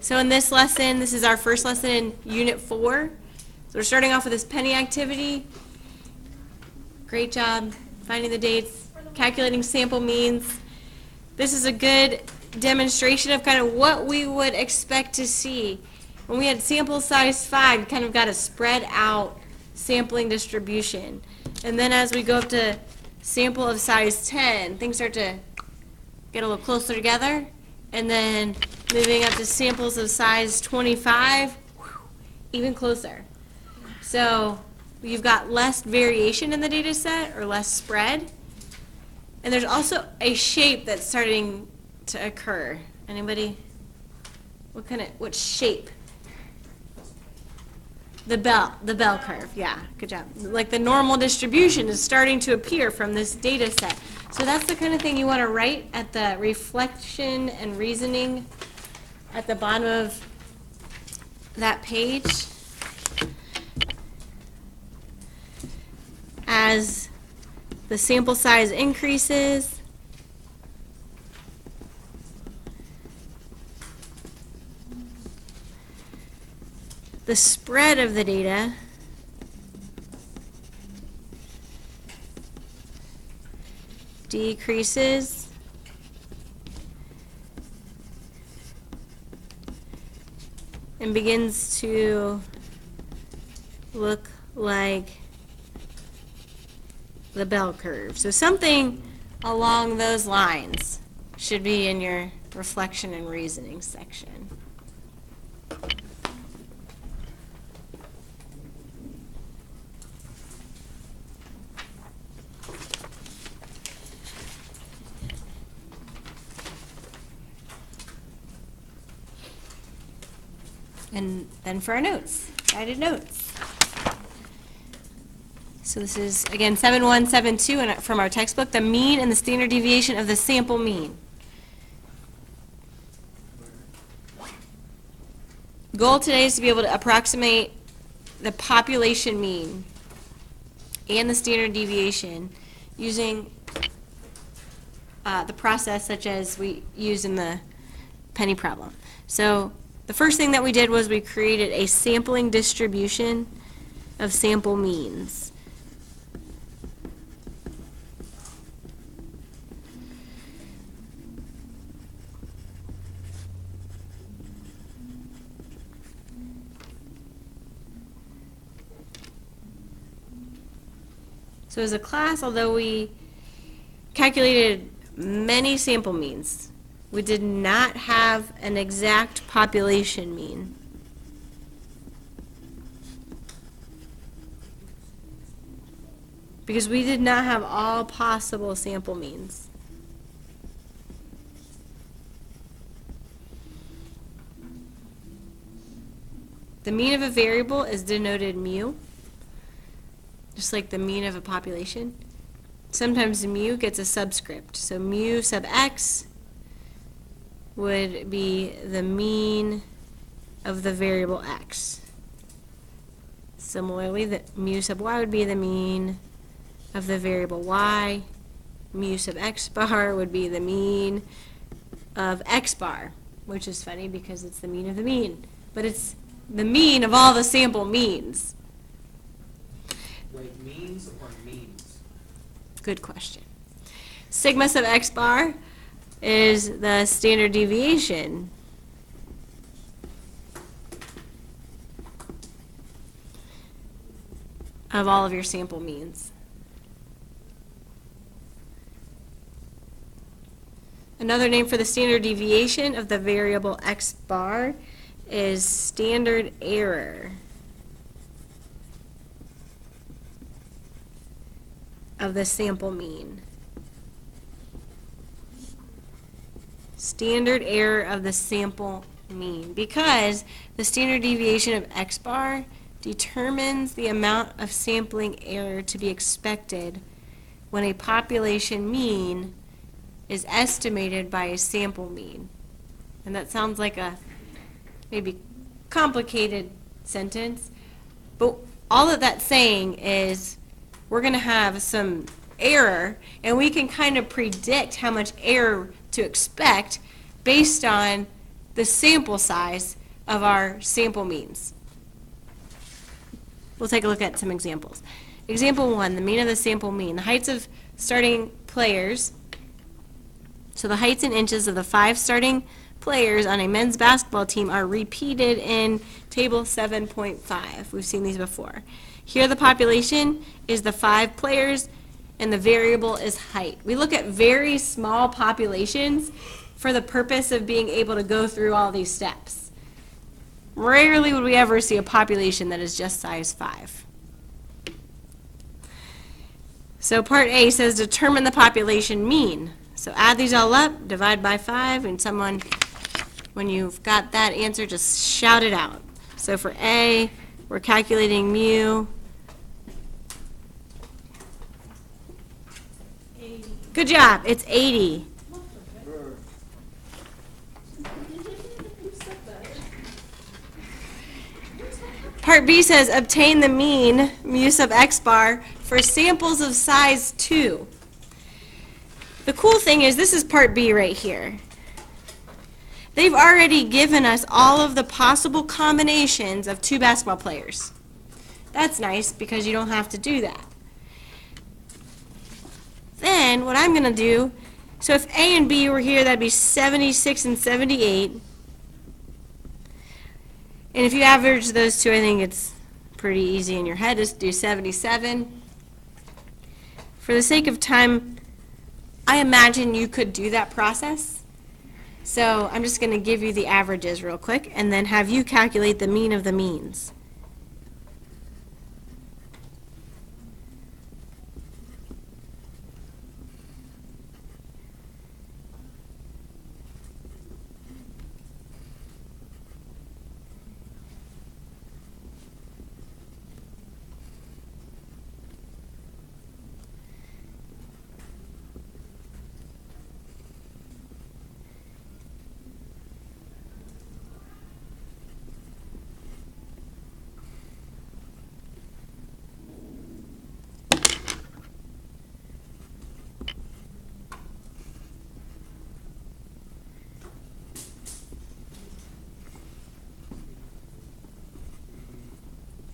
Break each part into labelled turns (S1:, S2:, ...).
S1: So in this lesson, this is our first lesson in Unit 4. So we're starting off with this penny activity. Great job finding the dates, calculating sample means. This is a good demonstration of kind of what we would expect to see. When we had sample size 5, we kind of got a spread out sampling distribution. And then as we go up to sample of size 10, things start to get a little closer together. And then moving up to samples of size 25, even closer. So you've got less variation in the data set, or less spread. And there's also a shape that's starting to occur. Anybody? What shape? The bell curve, yeah, good job. Like the normal distribution is starting to appear from this data set. So that's the kind of thing you want to write at the reflection and reasoning at the bottom of that page. As the sample size increases, the spread of the data decreases, and begins to look like the bell curve. So something along those lines should be in your reflection and reasoning section. And then for our notes, guided notes. So this is, again, 7172 and from our textbook, the mean and the standard deviation of the sample mean. Goal today is to be able to approximate the population mean and the standard deviation using the process such as we use in the penny problem. So the first thing that we did was we created a sampling distribution of sample means. So as a class, although we calculated many sample means, we did not have an exact population mean. Because we did not have all possible sample means. The mean of a variable is denoted mu, just like the mean of a population. Sometimes mu gets a subscript, so mu sub x would be the mean of the variable x. Similarly, the mu sub y would be the mean of the variable y. Mu sub x bar would be the mean of x bar, which is funny because it's the mean of the mean, but it's the mean of all the sample means.
S2: Wait, means or means?
S1: Good question. Sigma sub x bar is the standard deviation of all of your sample means. Another name for the standard deviation of the variable x bar is standard error of the sample mean. Standard error of the sample mean, because the standard deviation of x bar determines the amount of sampling error to be expected when a population mean is estimated by a sample mean. And that sounds like a maybe complicated sentence, but all that that's saying is we're going to have some error, and we can kind of predict how much error to expect based on the sample size of our sample means. We'll take a look at some examples. Example 1, the mean of the sample mean. The heights of starting players, so the heights in inches of the 5 starting players on a men's basketball team are repeated in table 7.5. We've seen these before. Here the population is the 5 players and the variable is height. We look at very small populations for the purpose of being able to go through all these steps. Rarely would we ever see a population that is just size 5. So part A says determine the population mean. So add these all up, divide by 5, and someone, when you've got that answer, just shout it out. So for A, we're calculating mu. Good job, it's 80. Part B says obtain the mean mu sub x bar for samples of size 2. The cool thing is this is part B right here. They've already given us all of the possible combinations of 2 basketball players. That's nice because you don't have to do that. Then what I'm going to do, so if A and B were here, that'd be 76 and 78. And if you average those two, I think it's pretty easy in your head. Just do 77. For the sake of time, I imagine you could do that process. So I'm just going to give you the averages real quick and then have you calculate the mean of the means.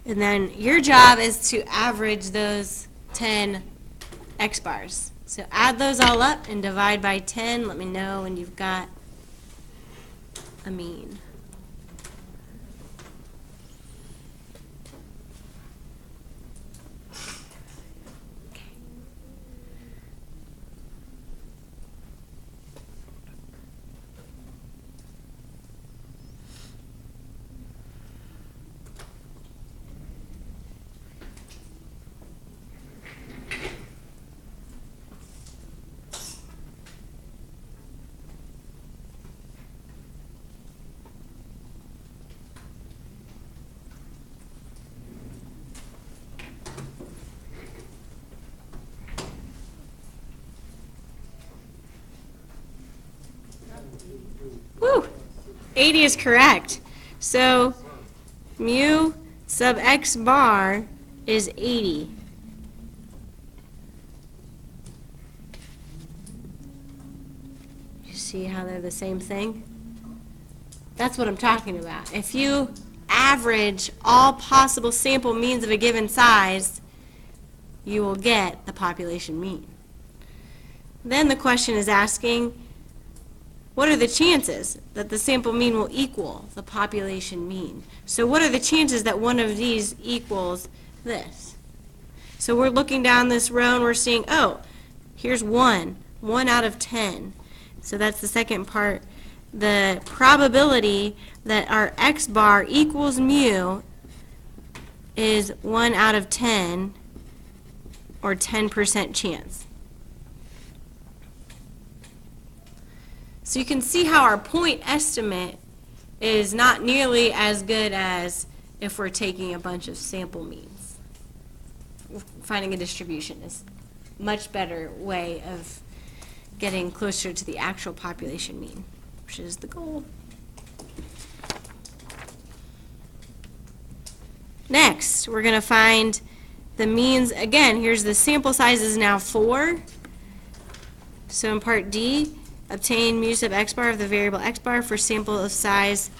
S1: And then your job is to average those 10 x bars. So add those all up and divide by 10. Let me know when you've got a mean. Woo! 80 is correct. So mu sub x bar is 80. You see how they're the same thing? That's what I'm talking about. If you average all possible sample means of a given size, you will get the population mean. Then the question is asking, what are the chances that the sample mean will equal the population mean? So what are the chances that one of these equals this? So we're looking down this row and we're seeing, oh, here's 1 out of 10. So that's the second part. The probability that our x bar equals mu is 1 out of 10, or 10% chance. So you can see how our point estimate is not nearly as good as if we're taking a bunch of sample means. Finding a distribution is a much better way of getting closer to the actual population mean, which is the goal. Next, we're going to find the means. Again, here's the sample size is now 4. So in part D, obtain mu sub x bar of the variable x bar for sample of size,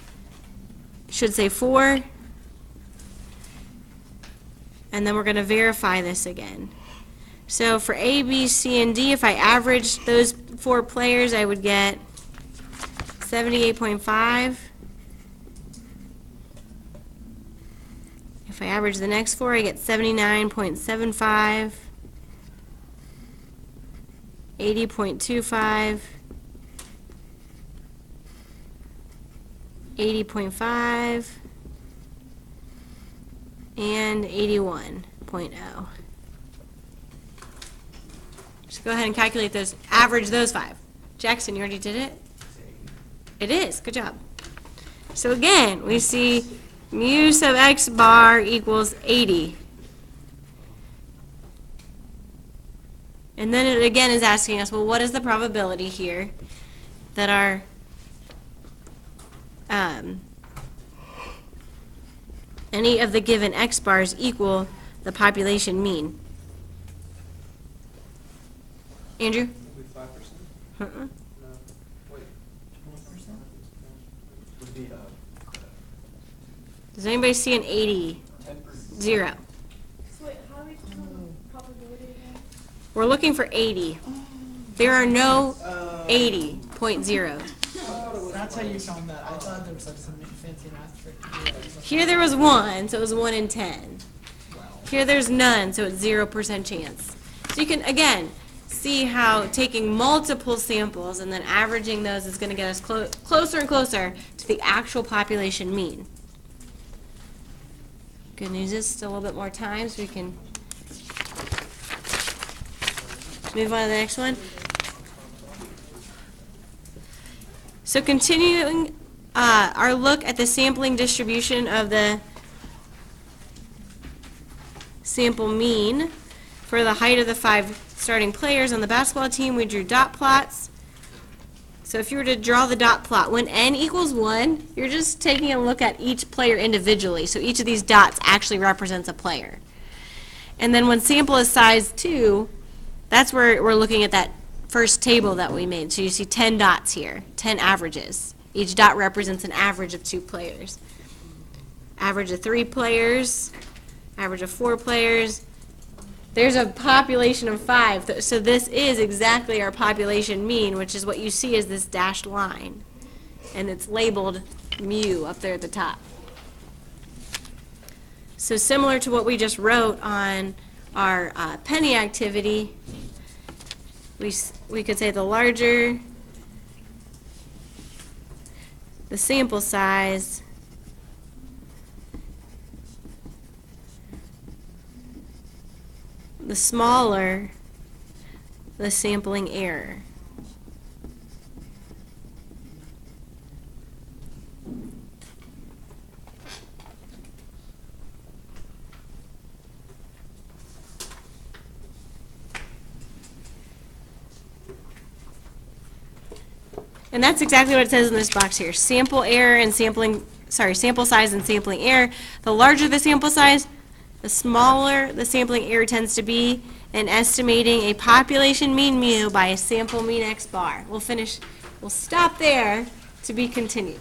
S1: should say 4. And then we're going to verify this again. So for A, B, C, and D, if I averaged those 4 players, I would get 78.5. If I average the next 4, I get 79.75, 80.25, 80.5, and 81.0. Just go ahead and calculate those, average those 5. Jackson, you already did it? It is, good job. So again, we see mu sub x bar equals 80. And then it again is asking us, well, what is the probability here that our any of the given x bars equal the population mean? Andrew?
S2: 5%?
S1: Uh-uh.
S2: No. Wait. 20%? Would be,
S1: Does anybody see an 80?
S2: 10%.
S1: 0.
S3: So wait, how do we determine probability again?
S1: We're looking for 80. There are no 80.0.
S4: That's how you found that. I thought there was like some fancy math trick to do that.
S1: Here there was 1, so it was 1 in 10. Here there's none, so it's 0% chance. So you can, again, see how taking multiple samples and then averaging those is going to get us closer and closer to the actual population mean. Good news is still a little bit more time, so we can move on to the next one. So continuing our look at the sampling distribution of the sample mean for the height of the 5 starting players on the basketball team, we drew dot plots. So if you were to draw the dot plot, when n equals 1, you're just taking a look at each player individually. So each of these dots actually represents a player. And then when sample is size 2, that's where we're looking at that first table that we made. So you see 10 dots here, 10 averages. Each dot represents an average of 2 players. Average of 3 players, average of 4 players. There's a population of 5, so this is exactly our population mean, which is what you see as this dashed line. And it's labeled mu up there at the top. So similar to what we just wrote on our penny activity, we could say the larger the sample size, the smaller the sampling error. And that's exactly what it says in this box here. Sample error and sample size and sampling error. The larger the sample size, the smaller the sampling error tends to be in estimating a population mean mu by a sample mean x bar. We'll stop there to be continued.